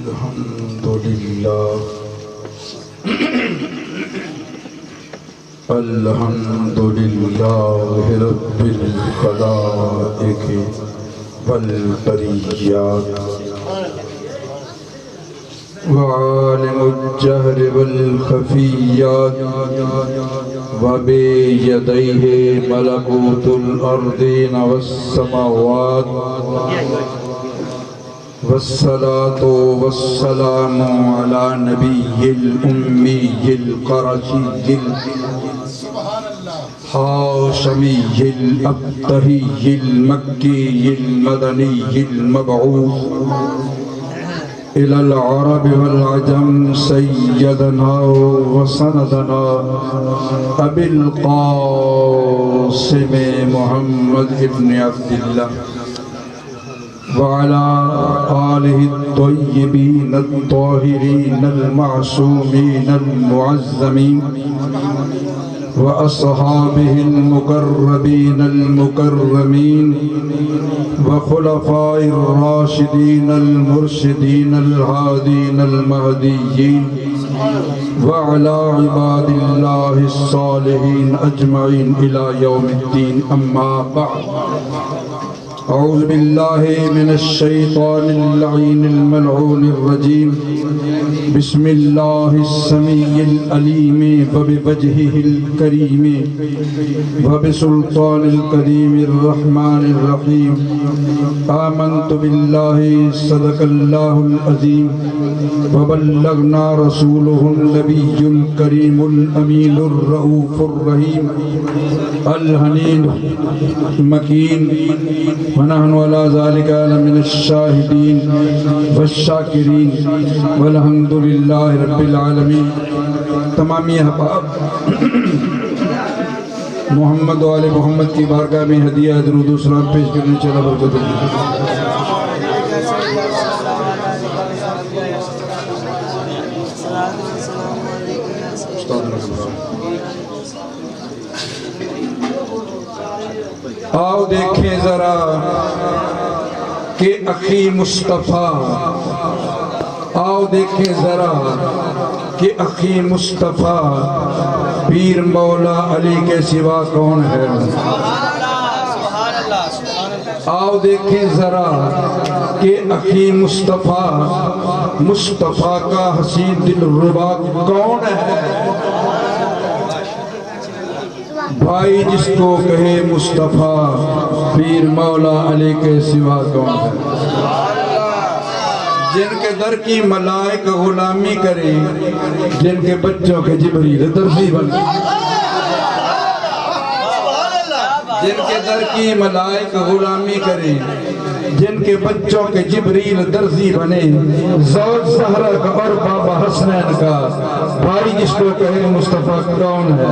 الحمد لله الحمد لله رب الخلائق والبريات وعالم الجهر والخفيات وبيديه ملكوت الأرضين والسماوات والصلاة والسلام على نبي الأمي القرشي الحاشمي الأبتهي المكي المدني المبعوث إلى العرب والعجم سيدنا وسندنا أبي القاسم محمد بن عبد الله وعلى آله الطيبين الطاهرين المعصومين المعزمين وأصحابه المقربين المكرمين وخلفاء الراشدين المرشدين الهادين المهديين وعلى عباد الله الصالحين أجمعين إلى يوم الدين أما بعد أعوذ بالله من الشيطان اللعين الملعون الرجيم بسم الله السميع العليم وبوجهه الكريم وبسلطان الكريم الرحمن الرحيم آمنت بالله صدق الله العظيم وبلغنا رسوله النبي الكريم الأمين الرؤوف الرحيم الحنين المكين ونحن على ذلك من الشاهدين والشاكرين والحمد لله رب العالمين. تمامی احباب محمد و آل محمد کی بارگاہ میں ہدیہ درود و سلام پیش کرنے چلا برکت اللہ. آؤ دیکھیں ذرا کہ اخی مصطفیٰ، آؤ دیکھیں ذرا کہ اخی مصطفیٰ پیر مولا علی کے سوا کون ہے. آؤ دیکھیں ذرا کہ اخی مصطفیٰ، مصطفیٰ کا حسین دل ربا کون ہے. بھائی جس کو کہے مصطفیٰ پیر مولا علی کے سوا کون ہے. جن کے در کی ملائک غلامی کرے، جن کے بچوں کے جبریل درزی بنے، جن کے در کی ملائک غلامی کرے، جن کے بچوں کے جبریل درزی بنے، زوج زہرا کا اور بابا حسنین کا، بھائی جس کو کہے مصطفیٰ کون ہے.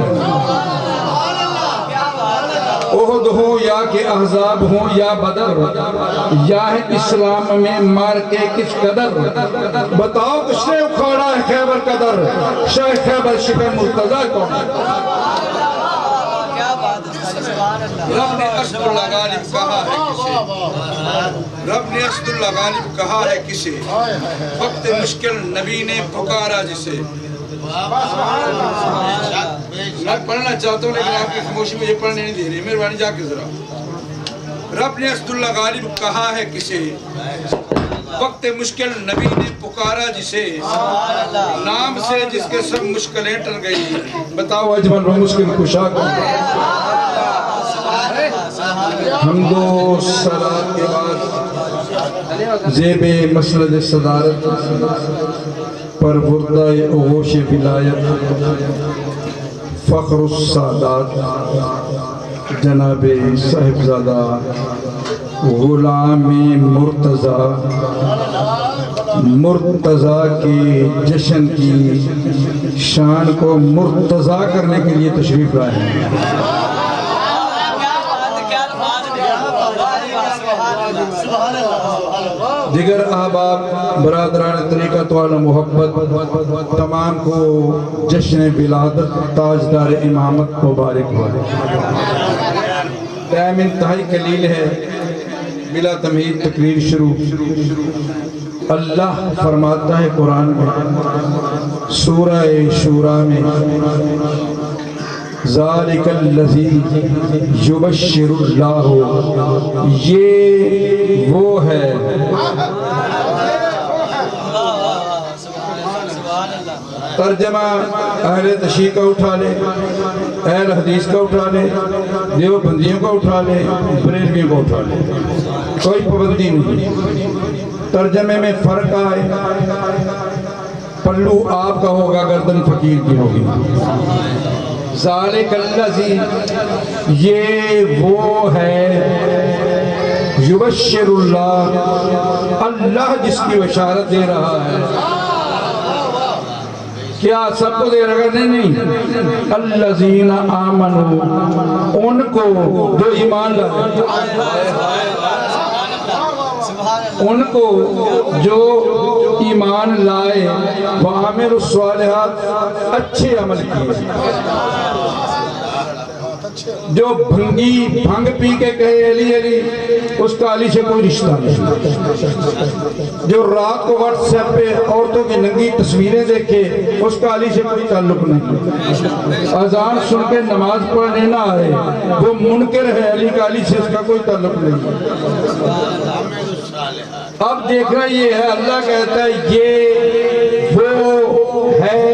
احد ہو یا کہ احزاب ہوں یا بدر، یا ہے اسلام میں مار کے کس قدر. بتاؤ کس نے اکھاڑا ہے خیبر قدر، شاہ خیبر شکر مرتضی کون ہے. رب نے اسد اللہ غالب کہا ہے کسے، رب نے اسد اللہ غالب کہا ہے کسے، وقت مشکل نبی نے پکارا جسے. میں پڑھنا چاہتا ہوں لیکن آپ کی خاموشی مجھے پڑھنے نہیں دے رہی، مہربانی جا کے ذرا. رب نے اسد اللہ غالب کہا ہے کسے، وقت مشکل نبی نے پکارا جسے، نام سے جس کے سب مشکلیں ٹل گئی. بتاؤ اجمل و مشکل کشا کون ہے. حمد و صلات کے بعد زیب مسند صدارت پر بردہ اغوش ولایت فخر السادات جناب صاحبزادہ غلام مرتضیٰ کے جشن کی شان کو مرتضیٰ کرنے کے لیے تشریف لائے ہیں. دیگر احباب برادران طریقت والا محبت، تمام کو جشن ولادت تاجدار امامت مبارک ہو. ٹائم انتہائی قلیل ہے، بلا تمہید تقریر شروع. اللہ فرماتا ہے قرآن میں سورہ شورا میں ذالک الذی یبشر اللہ، یہ وہ ہے ترجمہ اہل تشیع کا اٹھا لے، اہل حدیث کا اٹھا لے، دیوبندیوں کا اٹھا لے، بریلویوں کا اٹھا لے، کوئی پابندی نہیں، ترجمے میں فرق آئے، پلو آپ کا ہوگا گردن فقیر کی ہوگی۔ ذالک الذی، یہ وہ ہے یبشر اللہ، اللہ جس کی بشارت دے رہا ہے۔ کیا سب کو دے رہا ہے؟ نہیں، الذین آمنوا، ان کو جو ایمان لائے، ان کو جو ایمان لائے، وعملوا الصالحات، اچھے عمل کیے، جو بھنگ پی کے کہے علی علی، اس کا علی سے کوئی رشتہ نہیں، جو رات کو واٹس ایپ پہ عورتوں کی ننگی تصویریں دیکھے، اس کا علی سے کوئی تعلق نہیں، اذان سن کے نماز پڑھنے نہ آئے، وہ منکر ہے، علی کا علی سے اس کا کوئی تعلق نہیں۔ اب دیکھنا یہ ہے، اللہ کہتا ہے یہ وہ ہے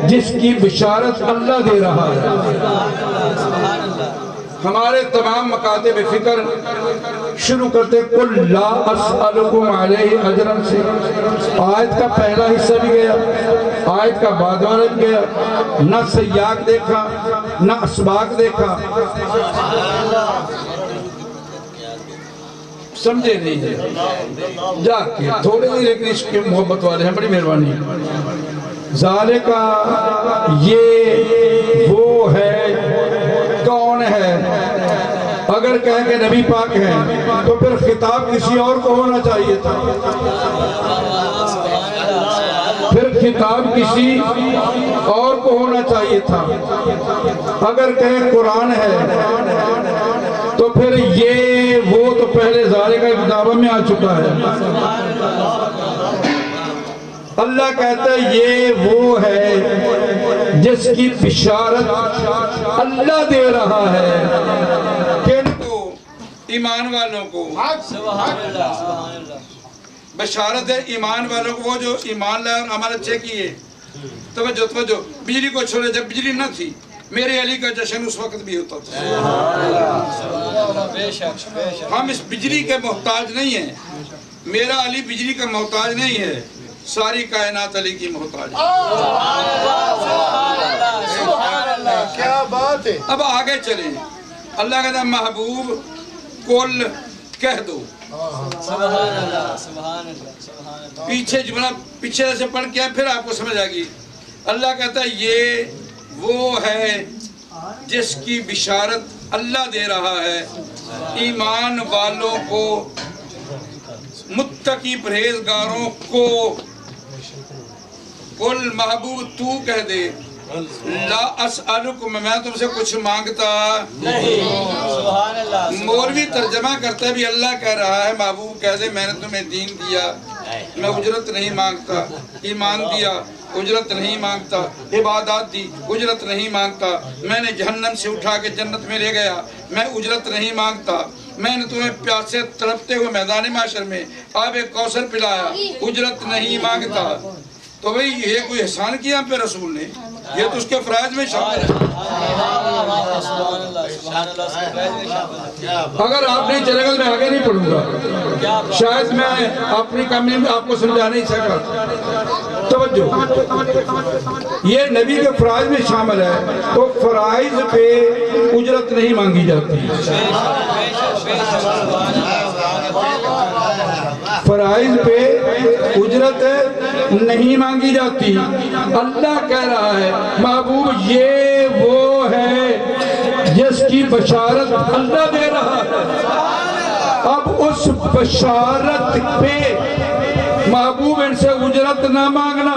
جس کی بشارت اللہ دے رہا ہے۔ ہمارے تمام مکاتب فکر شروع کرتے قُلْ لَا أَسْأَلُكُمْ عَلَيْهِ أَجْرًا سے، آیت کا پہلا حصہ بھی گیا، آیت کا بعد والا بھی گیا، نہ سیاق دیکھا نہ اسباق دیکھا، سمجھے نہیں ہے جا کے تھوڑے ہی، لیکن اس کے محبت والے ہیں، بڑی مہربانی۔ ذالک، یہ وہ ہے، کون ہے؟ اگر کہیں کہ نبی پاک ہیں تو پھر خطاب کسی اور کو ہونا چاہیے تھا، پھر خطاب کسی اور کو ہونا چاہیے تھا۔ اگر کہیں قرآن ہے تو پھر یہ وہ تو پہلے ذالک کا کتابوں میں آ چکا ہے۔ اللہ کہتا ہے یہ وہ ہے جس کی بشارت اللہ دے رہا ہے، کن کو؟ ایمان والوں کو۔ بشارت ہے ایمان والوں کو، وہ جو ایمان لائے اور عمل اچھے کیے۔ توجہ توجہ، بجلی کو چھوڑے، جب بجلی نہ تھی میرے علی کا جشن اس وقت بھی ہوتا تھا۔ ہم اس بجلی کے محتاج نہیں ہیں، میرا علی بجلی کا محتاج نہیں ہے، ساری کائنات علی کی محتاج ہے۔ کیا بات ہے۔ اب آگے چلیں، اللہ کہتا ہے محبوب کل کہہ دو۔ پیچھے جملہ پیچھے سے پڑھ کے پھر آپ کو سمجھ آئے گی۔ اللہ کہتا ہے یہ وہ ہے جس کی بشارت اللہ دے رہا ہے ایمان والوں کو، متقی پرہیزگاروں کو۔ قل محبوب تو کہہ دے، لا اسألکم، میں تم سے کچھ مانگتا نہیں۔ مولوی ترجمہ کرتا بھی اللہ کہہ رہا ہے محبوب کہہ دے میں نے تمہیں دین دیا، میں اجرت نہیں مانگتا، ایمان دیا اجرت نہیں مانگتا، عبادات دی اجرت نہیں مانگتا، میں نے جہنم سے اٹھا کے جنت میں لے گیا، میں اجرت نہیں مانگتا، میں نے تمہیں پیاسے تڑپتے ہوئے میدان معاشر میں آب کوثر پلایا، اجرت نہیں مانگتا۔ تو بھئی یہ کوئی احسان کیا ہم پہ رسول نے؟ یہ تو اس کے فرائض میں شامل ہے۔ اگر آپ نہیں چلے گا میں آگے نہیں پڑھوں گا، شاید میں اپنی کمی میں آپ کو سمجھا نہیں سکا۔ توجہ، یہ نبی کے فرائض میں شامل ہے، تو فرائض پہ اجرت نہیں مانگی جاتی، فرائض پہ اجرت نہیں مانگی جاتی۔ اللہ کہہ رہا ہے محبوب یہ وہ ہے جس کی بشارت اللہ دے رہا ہے، اب اس بشارت پہ محبوب ان سے اجرت نہ مانگنا۔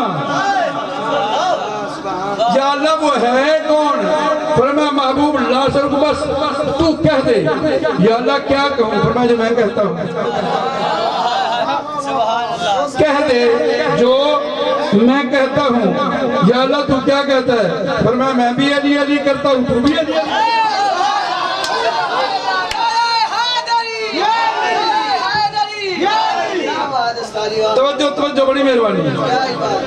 یا اللہ وہ ہے کون؟ فرمایا محبوب لا سر کو بس تو کہہ دے۔ یا اللہ کیا کہوں؟ فرمایا جو میں کہتا ہوں۔ کہہ دے جو میں کہتا ہوں. یا اللہ تو کیا کہتا ہے؟ فرمایا میں بھی علی علی کرتا ہوں، تو بھی علی علی. توجہ بڑی مہربانی.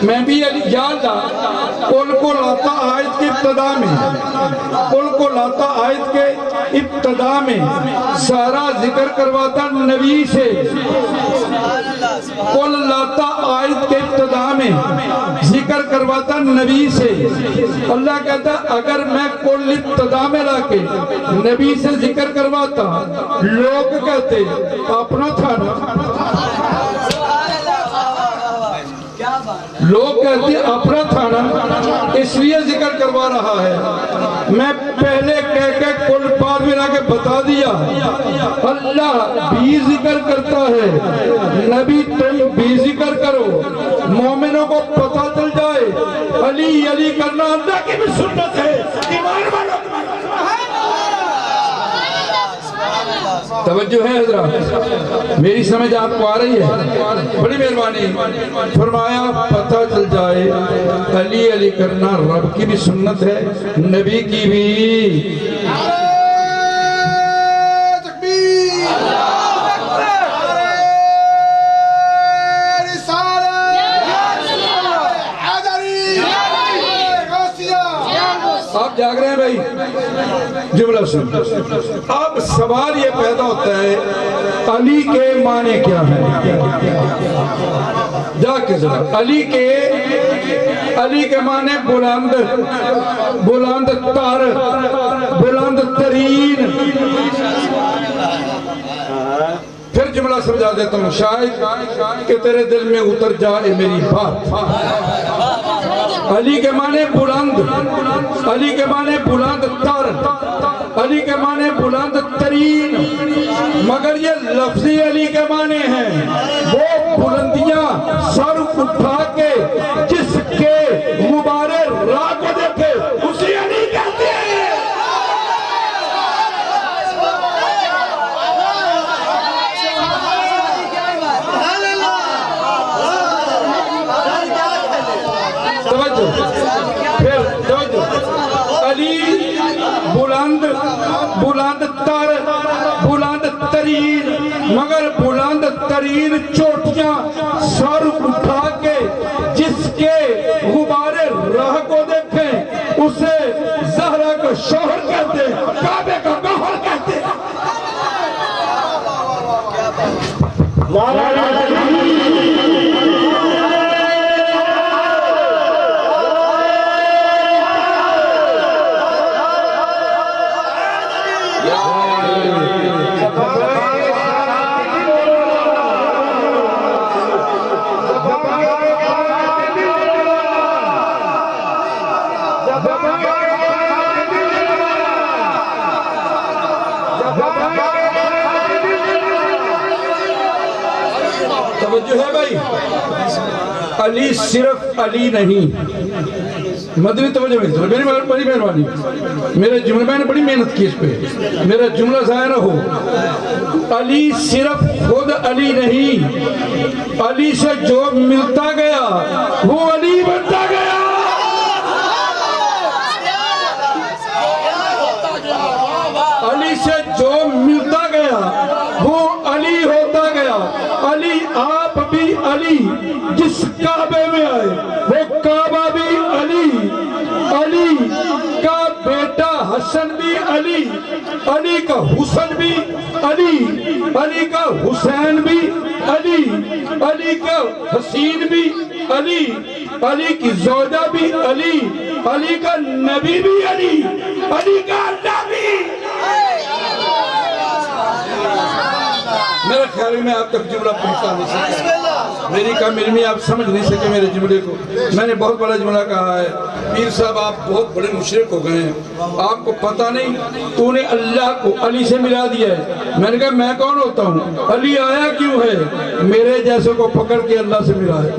میں بھی علی. یا اللہ قل کو لاتا آیت کی ابتدا میں، قل کو لاتا آیت کے ابتدا میں سارا ذکر کرواتا نبی سے. قل لاتا آیت کے ابتدا میں ذکر کرواتا نبی سے. اللہ کہتا اگر میں قل ابتدا میں لا کے نبی سے ذکر کرواتا، لوگ کہتے اپنا تھا نا، لوگ کہتے اپنا تھا نا اس لیے ذکر کروا رہا ہے. میں پہلے کہہ کے کل بعد میں لا کے بتا دیا اللہ بھی ذکر کرتا ہے، نبی تم بھی ذکر کرو، مومنوں کو پتہ چل جائے علی علی کرنا اللہ کی بھی سنت ہے. ایمان والوں توجہ ہے حضرات، میری سمجھ آپ کو آ رہی ہے؟ بڑی مہربانی. فرمایا پتہ چل جائے علی علی کرنا رب کی بھی سنت ہے، نبی کی بھی. آپ جاگ رہے ہیں بھائی؟ جملہ سن. اب سوال یہ پیدا ہوتا ہے علی کے معنی کیا ہے؟ جا کے ذرا علی کے معنی بلند، بلند تر، بلند ترین. پھر جملہ سمجھا دیتا ہوں شاید کہ تیرے دل میں اتر جائے میری بات. علی کے معنی بلند، علی کے معنی بلند تر، علی کے معنی بلند ترین. مگر یہ لفظی علی کے معنی ہیں وہ بلندیاں سر اٹھا کے جس کے مبارک راہ کو دیکھے اسی علی کہتے ہیں. علی بلند، بلند تر، بلند ترین. مگر بلند ترین چوٹیاں سر اٹھا کے جس کے غبار راہ کو دیکھیں اسے زہرا کا شوہر کہتے ہیں، کعبے کا گوہر کہتے ہیں. توجہ ہے بھائی؟ علی صرف علی نہیں. مدنی توجہ میری بڑی مہربانی. میرے جملے میں نے بڑی محنت کی اس پہ، میرا جملہ ضائع نہ ہو. علی صرف خود علی نہیں، علی سے جو ملتا گیا وہ علی بنتا گیا. علی سے جو ملتا گیا وہ علی ہوتا گیا. علی آپ بھی علی، جس کعبے میں آئے وہ کعبہ بھی علی، علی کا بیٹا حسن بھی علی، علی کا حسن بھی علی، علی کا حسین بھی علی، علی کا حسین بھی علی، علی کی زوجہ بھی علی، علی کا نبی بھی علی، علی کا اللہ بھی. میرے خیال میں آپ تک جملہ پہنچا نہیں سکے، میری کام علمی آپ سمجھ نہیں سکے میرے جملے کو. میں نے بہت بڑا جملہ کہا ہے. پیر صاحب آپ بہت بڑے مشرک ہو گئے ہیں، آپ کو پتہ نہیں تو نے اللہ کو علی سے ملا دیا ہے. میں نے کہا میں کون ہوتا ہوں؟ علی آیا کیوں ہے؟ میرے جیسے کو پکڑ کے اللہ سے ملا ہے.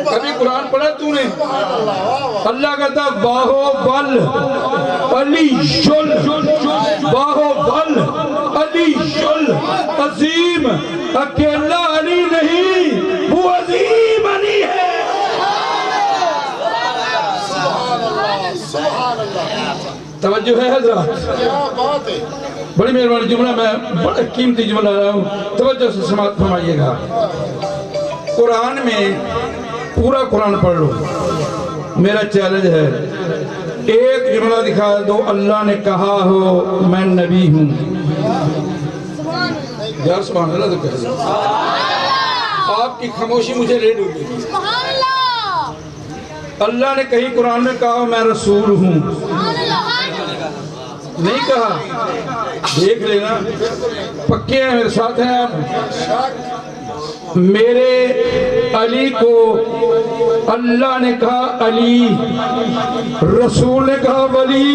کبھی قرآن پڑھا تو نے؟ میں اللہ کہتا ہے باہو بل علی شل، باہو بل علی شل، عظیم اکیلا علی نہیں، وہ عظیم علی ہے۔ توجہ ہے حضرات؟ کیا بات ہے، بڑی مہربانی، جملہ میں بڑا قیمتی جملہ رہا ہوں، توجہ سے سماعت فرمائیے گا۔ قرآن میں پورا قرآن پڑھ لو، میرا چیلنج ہے، ایک جملہ دکھا دو اللہ نے کہا ہو میں نبی ہوں۔ یار سبحان اللہ تو کہہ دو، آپ کی خاموشی مجھے لے ڈوبے گی۔ اللہ نے کہیں قرآن میں کہا میں رسول ہوں، نہیں کہا؟ دیکھ لینا، پکے ہیں میرے ساتھ ہیں آپ۔ میرے علی کو اللہ نے کہا علی، رسول نے کہا ولی۔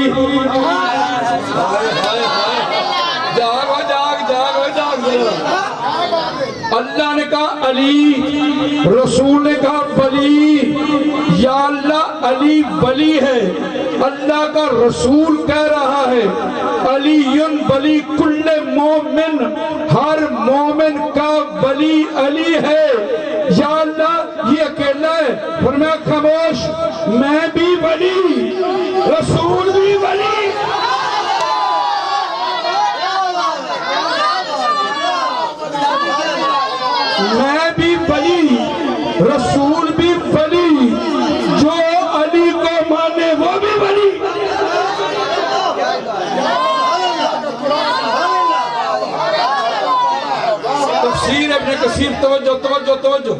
جاگو جاگ جاگو جاگ، اللہ نے کہا علی، رسول نے کہا ولی۔ یا اللہ علی ولی ہے، اللہ کا رسول کہہ رہا ہے علی ولی کل مومن، ہر مومن کا ولی علی ہے۔ یا اللہ یہ اکیلا ہے، فرمایا خاموش، میں بھی ولی، رسول بھی ولی۔ میں بھی ولی، رسول بھی ولی، جو علی کو مانے وہ بھی ولی۔ تفسیر ابن کثیر، توجہ توجہ توجہ،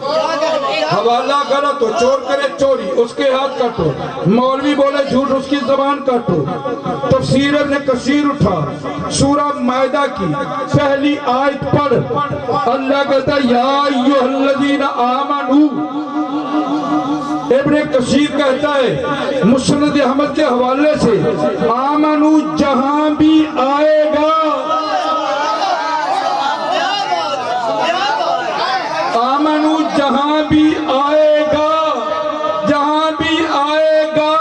حوالہ غلط ہو، چور کرے چوری اس کے ہاتھ کاٹو، مولوی بولے جھوٹ اس کی زبان کاٹو۔ تفسیر ابن کثیر اٹھا، سورہ مائدہ کی پہلی آیت پڑھ، اللہ کہتا ہے یا ایھا الذین آمنوا۔ ابن کثیر کہتا ہے مسند احمد کے حوالے سے آمنو جہاں بھی آئے گا، آمنو جہاں بھی آئے گا، جہاں بھی آئے گا،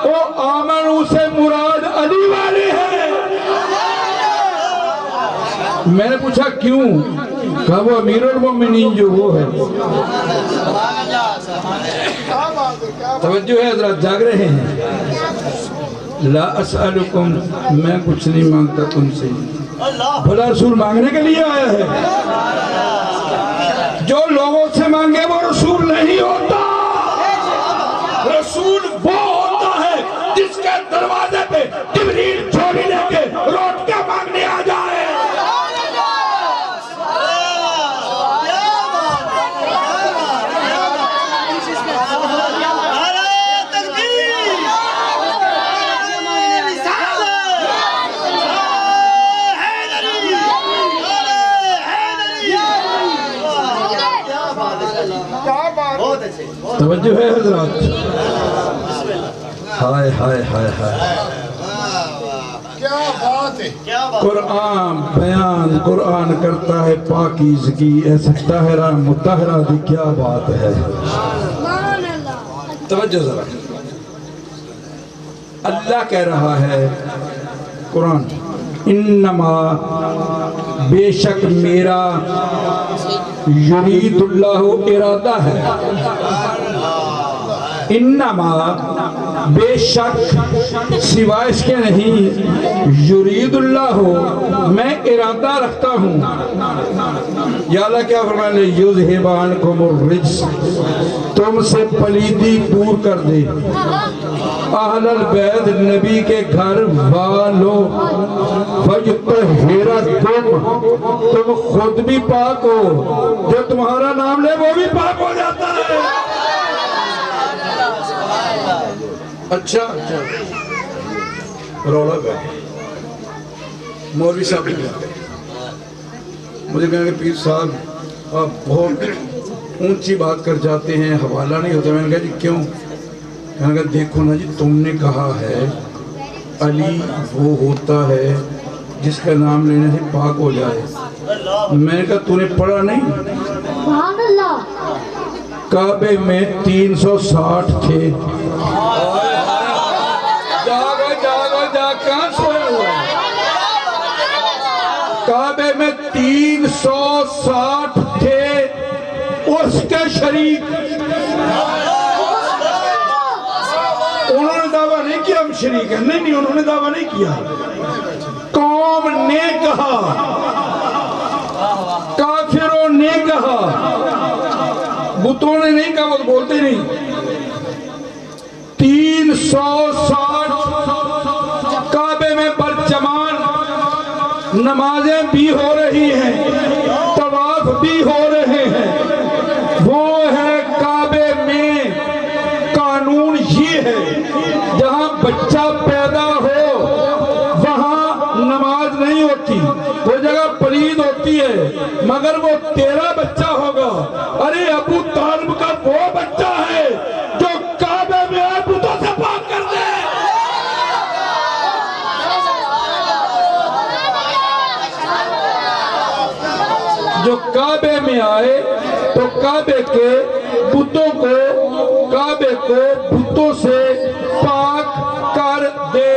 وہ آمنو سے مراد علی والے ہیں۔ میں نے پوچھا کیوں؟ کہا وہ امیر المومنین جو وہ ہے۔ توجہ ہے حضرات، جاگ رہے ہیں؟ لا اسألکم، میں کچھ نہیں مانگتا تم سے، بھلا رسول مانگنے کے لیے آیا ہے؟ جو لوگوں سے مانگے وہ رسول نہیں ہوتا، رسول وہ ہوتا ہے جس کے دروازے پہ جبریل چھوڑی لے کے روٹ کے مانگنے آ جائے۔ توجہ ہے حضرات؟ ہائے ہائے ہائے ہائے، کیا بات ہے، قرآن بیان، قرآن کرتا ہے پاکیزگی، ایسے طاہرہ مطہرہ دی، کیا بات ہے۔ توجہ ذرا، اللہ کہہ رہا ہے قرآن، انما بے شک میرا یرید اللہ ارادہ ہے، انما بے شک سوائے اس کے نہیں، یرید اللہ میں ارادہ رکھتا ہوں۔ یا اللہ کیا فرمانے یذھب عنکم الرجس، تم سے پلیدی دور کر دے، اہل البیت نبی کے گھر والوں، فیطہرکم، تم خود بھی پاک ہو، جو تمہارا نام لے وہ بھی پاک ہو جاتا ہے۔ اچھا رولا گیا، مولوی صاحب مجھے کہا کہ پیر صاحب آپ بہت اونچی بات کر جاتے ہیں، حوالہ نہیں ہوتا۔ میں نے کہا جی کیوں؟ کہا کہ دیکھو نا جی، تم نے کہا ہے علی وہ ہوتا ہے جس کا نام لینے سے پاک ہو جائے۔ میں نے کہا تو نے پڑھا نہیں؟ کعبے میں 360 تھے. جاگو جاگو جاگ کہاں سویا ہوا ہے؟ کعبے میں 360 تھے اس کے شریک. انہوں نے دعویٰ نہیں کیا ہم شریک ہیں. نہیں انہوں نے دعویٰ نہیں کیا. قوم نے کہا, کافروں نے کہا, بتوں نے نہیں کہا, وہ تو بولتے نہیں. 360 کعبے میں برجمان, نمازیں بھی ہو رہی ہیں, طواف بھی ہو رہے ہیں. وہ ہے کعبے میں قانون یہ ہے, جہاں بچہ پیدا ہو وہاں نماز نہیں ہوتی, وہ جگہ پلید ہوتی ہے, مگر وہ تیرا بچہ ہوگا. ارے ابو طالب کا وہ بچہ ہے جو کعبے میں بتوں سے پاک کر دے. جو کعبے میں آئے تو کعبے کے بتوں کو, کعبے کو بتوں سے پاک کر دے.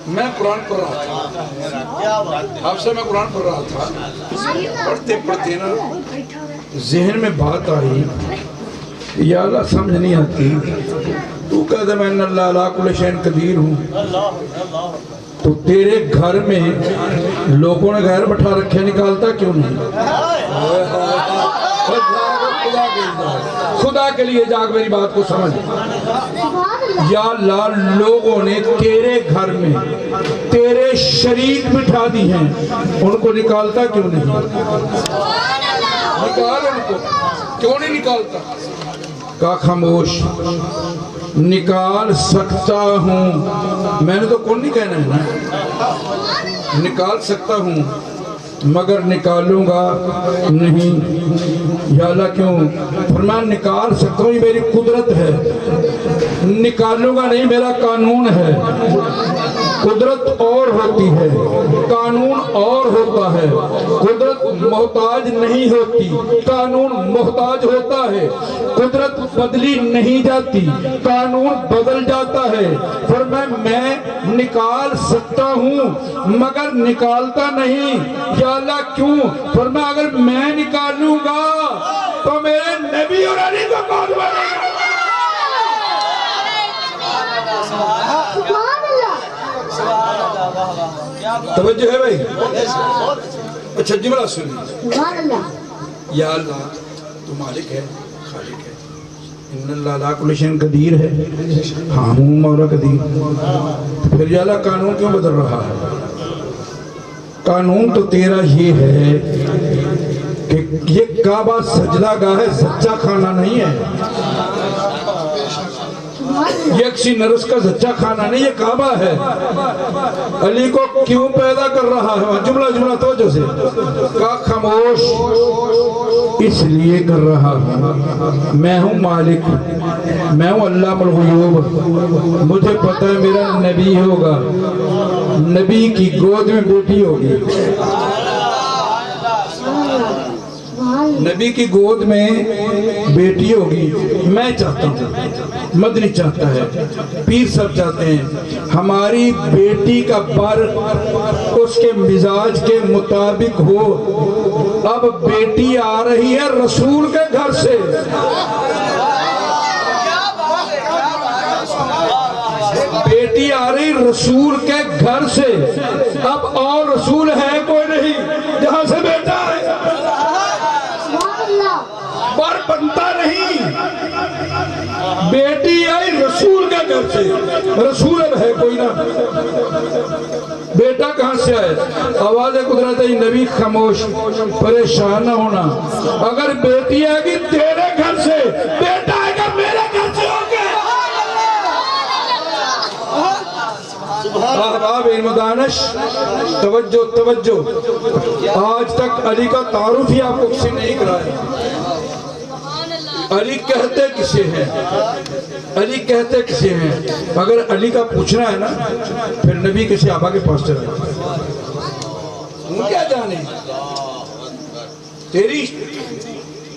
میں قرآن پڑھ رہا تھا, آپ سے میں قرآن پڑھ رہا تھا. پڑھتے پڑھتے نا ذہن میں بات آئی, یا اللہ سمجھ نہیں آتی. تو کہتا میں ان اللہ علی کل شیء قدیر ہوں, تو تیرے گھر میں لوگوں نے غیر بٹھا رکھے, نکالتا کیوں نہیں؟ خدا کے لیے جاگ, میری بات کو سمجھ. یا اللہ لوگوں نے تیرے گھر میں تیرے شریک بٹھا دی ہیں, ان کو نکالتا کیوں نہیں؟ نکال ان کو, کیوں نہیں نکالتا؟ کہا خاموش, نکال سکتا ہوں, میں نے تو کون نہیں کہنا ہے نا, نکال سکتا ہوں مگر نکالوں گا نہیں. یا اللہ کیوں؟ فرمایا نکال سکتا ہوں, یہ میری قدرت ہے, نکالوں گا نہیں, میرا قانون ہے. قدرت اور ہوتی ہے, قانون اور ہوتا ہے. قدرت محتاج نہیں ہوتی, قانون محتاج ہوتا ہے. قدرت بدلی نہیں جاتی, قانون بدل جاتا ہے. فرمایا میں نکال سکتا ہوں مگر نکالتا نہیں. یا اللہ کیوں؟ فرمایا اگر میں نکالوں گا تو میرے نبی اور علی کو کون بنے گا؟ توجہ ہے بھائی؟ اچھا جملہ سنی. یا اللہ تو مالک ہے, خالق ہے. ان اللہ علی کل شیء قدیر ہے, ہاں ہوں مولا قدیر. پھر یا اللہ قانون کیوں بدل رہا ہے؟ قانون تو تیرا یہ ہے کہ یہ کعبہ سجدہ گاہ ہے, سچا کھانا نہیں ہے. یہ کسی نرس کا سچا کھانا نہیں, یہ کعبہ ہے. علی کو کیوں پیدا کر رہا ہے؟ جملہ توجہ سے. کہا خاموش, اس لیے کر رہا ہوں, میں ہوں مالک, میں ہوں علام الغیوب. مجھے پتہ ہے میرا نبی ہوگا, نبی کی گود میں بیٹی ہوگی, نبی کی گود میں بیٹی ہوگی. میں چاہتا ہوں, مدنی چاہتا ہے, پیر صاحب چاہتے ہیں, ہماری بیٹی کا بر اس کے مزاج کے مطابق ہو. اب بیٹی آ رہی ہے رسول کے گھر سے, بیٹی آ رہی رسول کے گھر سے. اب اور رسول ہے کوئی نہیں جہاں سے بیٹا ہے, پر بنتا نہیں. بیٹی آئی رسول کے گھر سے, رسول اب ہے کوئی نہ, بیٹا کہاں سے آئے؟ آواز قدرت نبی خاموش, پریشان نہ ہونا. اگر بیٹی آئے گی تیرے گھر سے, بیٹا آئے گا میرے گھر سے ہو کے. احباب علم دانش توجہ توجہ, آج تک علی کا تعارف ہی آپ کو کسی نہیں کرایا. علی کہتے کسے ہیں, علی کہتے کسے ہیں. اگر علی کا پوچھنا ہے نا پھر نبی کے صحابہ کے پاس چلے, ان کیا جانے تیری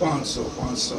500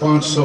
500,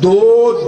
2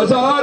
1000,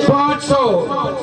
500।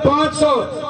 500।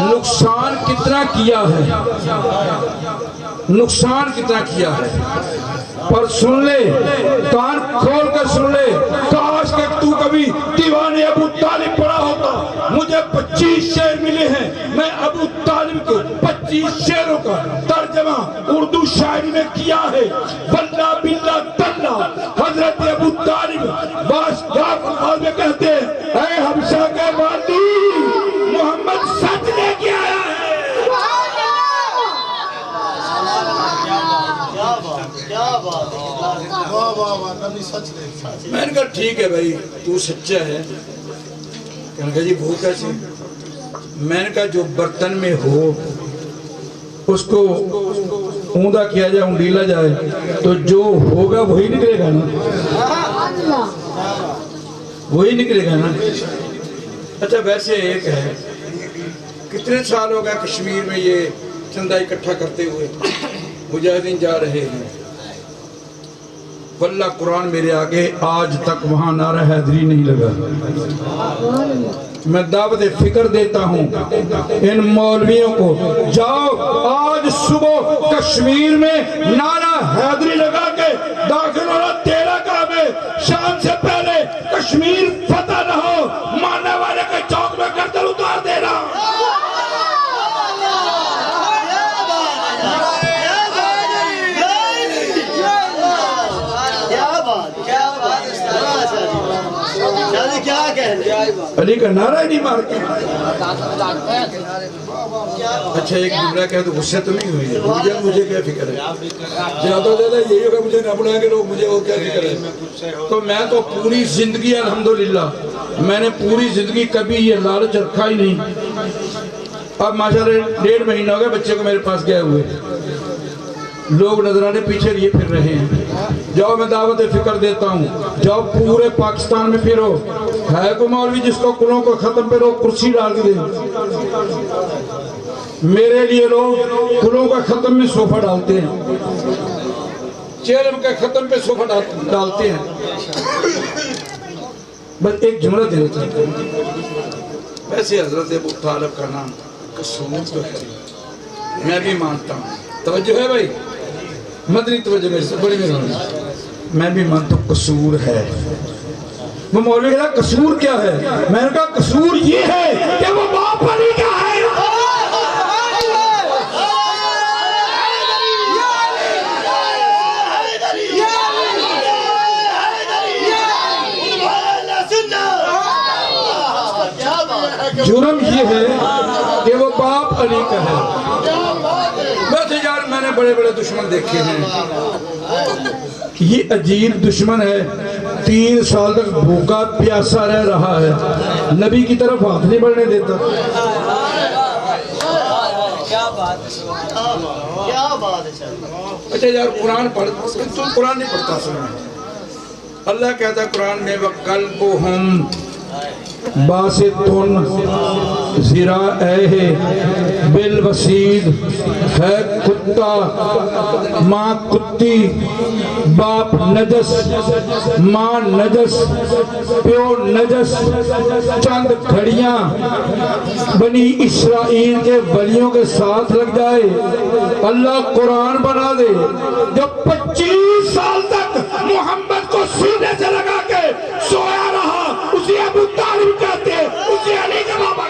نقصان کتنا کیا ہے، نقصان کتنا کیا ہے۔ پر سن لے، کان کھول کر سن لے، کاش کہ تو کبھی دیوان ابو طالب پڑھا ہوتا۔ مجھے 25 شعر ملے ہیں، میں ابو طالب کے 25 شعروں کا ترجمہ اردو شاعری میں کیا ہے۔ واللہ باللہ تاللہ حضرت ابو طالب باشگاہ انداز میں کہتے ہیں، اے حبشہ کے والی، محمد سچ لے کے آیا ہے۔ میں نے کہا ٹھیک ہے بھائی، تو سچا ہے۔ کہنے کہا جی وہ کیسے؟ میں نے کہا جو برتن میں ہو اس کو اوندا کیا جائے، اونڈیلا جائے تو جو ہوگا وہی نکلے گا نا، وہی نکلے گا نا۔ اچھا ویسے ایک ہے، کتنے سال ہو گئے کشمیر میں یہ چندہ اکٹھا کرتے ہوئے، مجاہدین جا رہے ہیں۔ واللہ قرآن میرے آگے آج تک وہاں نعرہ حیدری نہیں لگا۔ میں دعوت فکر دیتا ہوں ان مولویوں کو، جاؤ آج صبح کشمیر میں نعرہ حیدری لگا کے داخل ہونا، تیرا کام ہے۔ شام سے پہلے کشمیر فتح نہ ہو، ماننے والے کے چوک میں گردن اتار دینا۔ علی کا نعرہ ہی نہیں مار کے۔ اچھا ایک جملہ کہہ تو غصے تو نہیں ہوئی، مجھے کیا فکر ہے، زیادہ زیادہ یہی ہوگا مجھے نہ بلائیں گے لوگ، مجھے وہ کیا فکر ہے۔ تو میں تو پوری زندگی الحمدللہ میں نے پوری زندگی کبھی یہ لالچ رکھا ہی نہیں۔ اب ماشاءاللہ 1.5 مہینہ ہو گیا بچے کو میرے پاس گئے ہوئے، لوگ نظرانے پیچھے لیے پھر رہے ہیں۔ جاؤ میں دعوت فکر دیتا ہوں، جاؤ پورے پاکستان میں پھرو، ہے کوئی مولوی جس کو قلوں کو ختم پہ لوگ کرسی ڈال کے دیں؟ میرے لیے لوگ قلوں کا ختم میں صوفہ ڈالتے ہیں، چیلم کے ختم پہ صوفہ ڈالتے ہیں۔ بس ایک جملہ دینا چاہتا ہوں، ویسے حضرت ابو طالب کا نام قصور تو ہے، میں بھی مانتا ہوں، توجہ ہے بھائی، مدنی توجہ میرے سے بڑی مہربانی، میں بھی مانتا ہوں قصور ہے۔ وہ مولوی کہا قصور کیا ہے؟ میں نے کہا قصور یہ ہے کہ وہ باپ علی کا ہے۔ جرم یہ ہے کہ وہ باپ علی کا ہے۔ ویسے یار میں نے بڑے بڑے دشمن دیکھے ہیں، یہ عجیب دشمن ہے، 3 سال تک بھوکا پیاسا رہ رہا ہے، نبی کی طرف ہاتھ نہیں بڑھنے دیتا۔ اچھا یار قرآن پڑھ، تم قرآن نہیں پڑھتا سنا۔ اللہ کہتا ہے قرآن میں وَقَلْبُهُمْ باسطن ذراعیہ بالوسید، ہے کتا ماں کتی، باپ نجس ماں نجس، پیو نجس۔ چند گھڑیاں بنی اسرائیل کے ولیوں کے ساتھ لگ جائے، اللہ قرآن بنا دے۔ جب 25 سال تک محمد کو سینے سے لگا کے سویا رہا، اسے ابو طالب کہتے ہیں، اسے علی کا بابا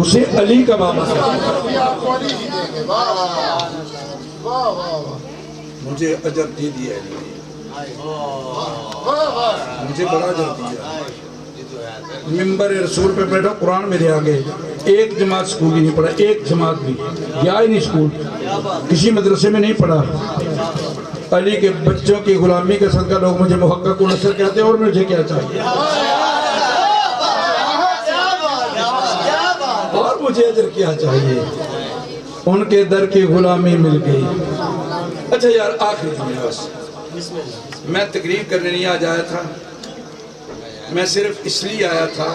اسے علی کا بابا مجھے اجر دے دیا ہے، مجھے بڑا اجر دیا۔ ممبر رسول پہ بیٹھا، قرآن میرے آگے، ایک جماعت سکول کی نہیں پڑھا، ایک جماعت بھی یا ہی نہیں سکول، کسی مدرسے میں نہیں پڑھا۔ علی کے بچوں کی غلامی کے صدقہ لوگ مجھے محقق و نصر کہتے ہیں، اور مجھے کیا چاہیے، اور مجھے اجر کیا چاہیے، ان کے در کی غلامی مل گئی۔ اچھا یار آخری جملہ بس، میں تقریر کرنے نہیں آج آیا تھا، میں صرف اس لیے آیا تھا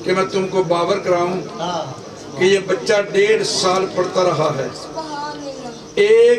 کہ میں تم کو باور کراؤں کہ یہ بچہ 1.5 سال پڑھتا رہا ہے، ایک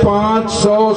500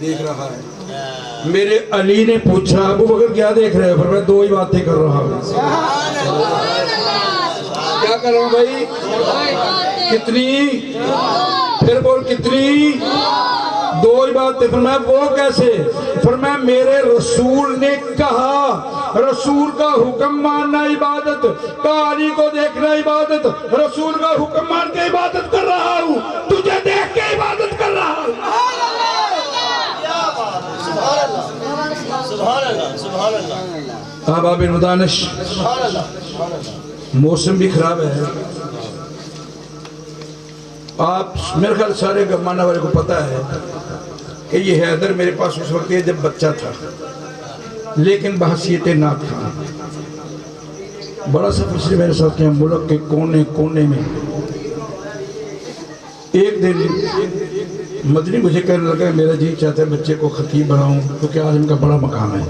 دیکھ رہا ہے. میرے علی نے پوچھا ابو بکر کیا دیکھ رہے ہو؟ میں 2 ہی باتیں کر رہا ہوں. کیا کر رہا ہوں بھائی؟ کتنی؟ پھر بول کتنی؟ 2 ہی باتیں. فرمایا وہ کیسے؟ فرمایا میرے رسول نے کہا، رسول کا حکم ماننا عبادت، علی کو دیکھنا عبادت، رسول کا حکم مان کے عبادت کر رہا ہوں، تجھے دیکھ کے عبادت کر رہا ہوں. احباب مدانش، موسم بھی خراب ہے. آپ میرے خیال سارے گمانا والے کو پتا ہے کہ یہ حیدر میرے پاس اس وقت یہ جب بچہ تھا، لیکن بحثیت نعت خان بڑا سفر سے میرے ساتھ کیا، ملک کے کونے کونے میں. ایک دن مدنی مجھے کہنے لگا میرا جی چاہتا ہے بچے کو خطیب بناؤں کیونکہ عالم کا بڑا مقام ہے.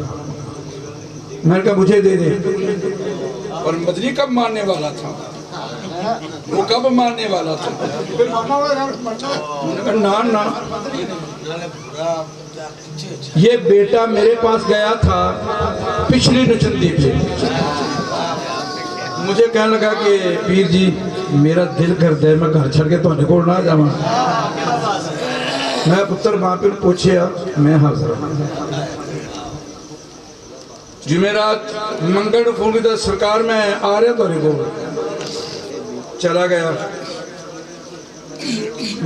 میں نے کہا مجھے دے دے. اور مدنی کب ماننے والا تھا؟ وہ کب ماننے والا تھا؟ نا یہ بیٹا میرے پاس گیا تھا پچھلی نچندی پہ. مجھے کہنے لگا کہ پیر جی میرا دل کرتا ہے میں گھر چھڑ کے تو نکول نہ جاؤں. میں پتر ماں پہ پوچھیا میں حاضر ہوں. جمعرات منگل فون کی طرح سرکار میں آ رہے تو نکول چلا گیا.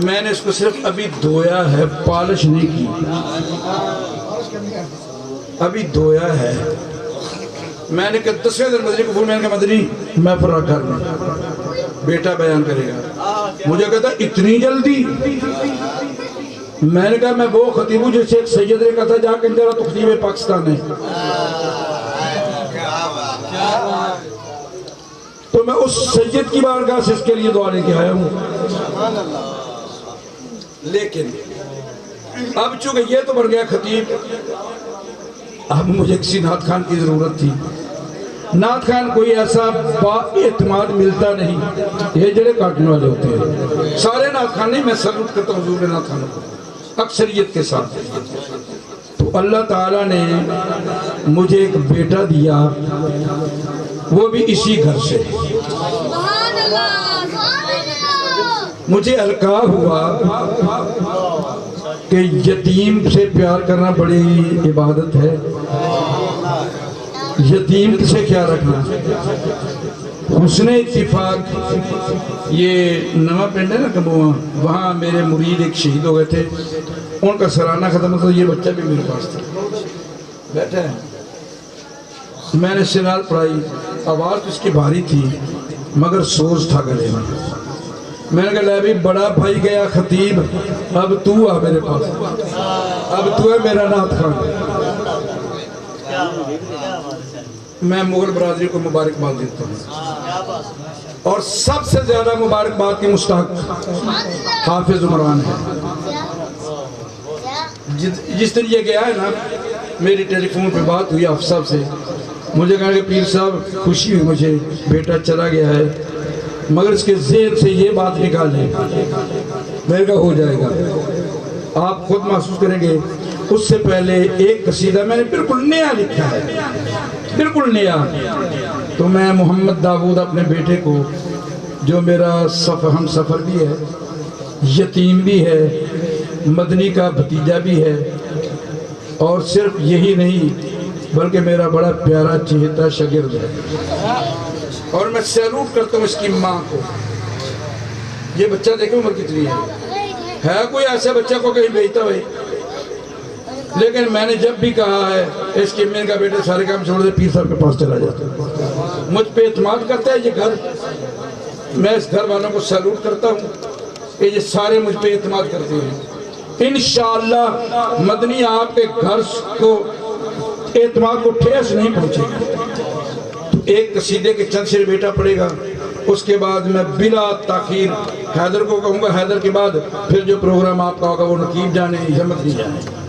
میں نے اس کو صرف ابھی دھویا ہے، پالش نہیں کی، ابھی دھویا ہے. میں نے کہا 10ویں دن مدنی کو فون، میں نے کہا مدنی میں فرا گھر میں بیٹا بیان کرے گا. مجھے کہتا اتنی جلدی؟ میں نے کہا میں وہ خطیب ہوں جیسے ایک سید نے کہا تھا جا کے اندر تو خطیب پاکستان ہے. تو میں اس سید کی بارگاہ سے اس کے لیے دعا لے کے آیا ہوں. لیکن اب چونکہ یہ تو بن گیا خطیب، اب مجھے کسی نعت خان کی ضرورت تھی. نعت خان کوئی ایسا با اعتماد ملتا نہیں، یہ جڑے کاٹنے والے ہوتے ہیں. سارے نعت خان نہیں، میں سلوٹ کرتا ہوں حضور نعت خانوں کو اکثریت کے ساتھ. تو اللہ تعالیٰ نے مجھے ایک بیٹا دیا، وہ بھی اسی گھر سے. مجھے القاء ہوا کہ یتیم سے پیار کرنا بڑی عبادت ہے. یتیم سے کیا رکھنا. حسن اتفاق یہ نواں پنڈ ہے نا کبوہاں، وہاں میرے مرید ایک شہید ہو گئے تھے. ان کا سالانہ ختم ہوتا، یہ بچہ بھی میرے پاس تھا بیٹھا ہے. میں نے سنال پڑھائی، آواز اس کی بھاری تھی مگر سوز تھا گلے میں. میں نے کہا لے بھی بڑا بھائی گیا خطیب، اب تو آ میرے پاس، اب تو ہے میرا نعت خان. میں مغل برادری کو مبارکباد دیتا ہوں، اور سب سے زیادہ مبارکباد کی مستحق حافظ عمران ہے. جس دن یہ گیا ہے نا، میری ٹیلی فون پہ بات ہوئی حافظ صاحب سے. مجھے کہا کہ پیر صاحب خوشی ہوئی مجھے، بیٹا چلا گیا ہے مگر اس کے ذہن سے یہ بات نکالیں. میں کہا ہو جائے گا، آپ خود محسوس کریں گے. اس سے پہلے ایک قصیدہ میں نے بالکل نیا لکھا ہے، بالکل نیا. تو میں محمد داؤد اپنے بیٹے کو، جو میرا ہم سفر بھی ہے، یتیم بھی ہے، مدنی کا بھتیجا بھی ہے، اور صرف یہی نہیں بلکہ میرا بڑا پیارا چہیتا شاگرد ہے. اور میں سیلوٹ کرتا ہوں اس کی ماں کو. یہ بچہ دیکھیں عمر کتنی ہے کوئی ایسے بچہ کو کہیں بھیجتا بھائی. لیکن میں نے جب بھی کہا ہے اس کی امی کا بیٹے سارے کام چھوڑ دے، پیر صاحب کے پاس چلا جاتا. مجھ پہ اعتماد کرتا ہے یہ گھر. میں اس گھر والوں کو سیلوٹ کرتا ہوں کہ یہ سارے مجھ پہ اعتماد کرتے ہیں. انشاءاللہ مدنی آپ کے گھر کو اعتماد کو ٹھیس نہیں پہنچے گا. ایک قصیدے کے چند شعر بیٹا پڑھے گا، اس کے بعد میں بلا تاخیر حیدر کو کہوں گا. حیدر کے بعد پھر جو پروگرام آپ کا ہوگا وہ نقیب جانے یا مدنی جانے.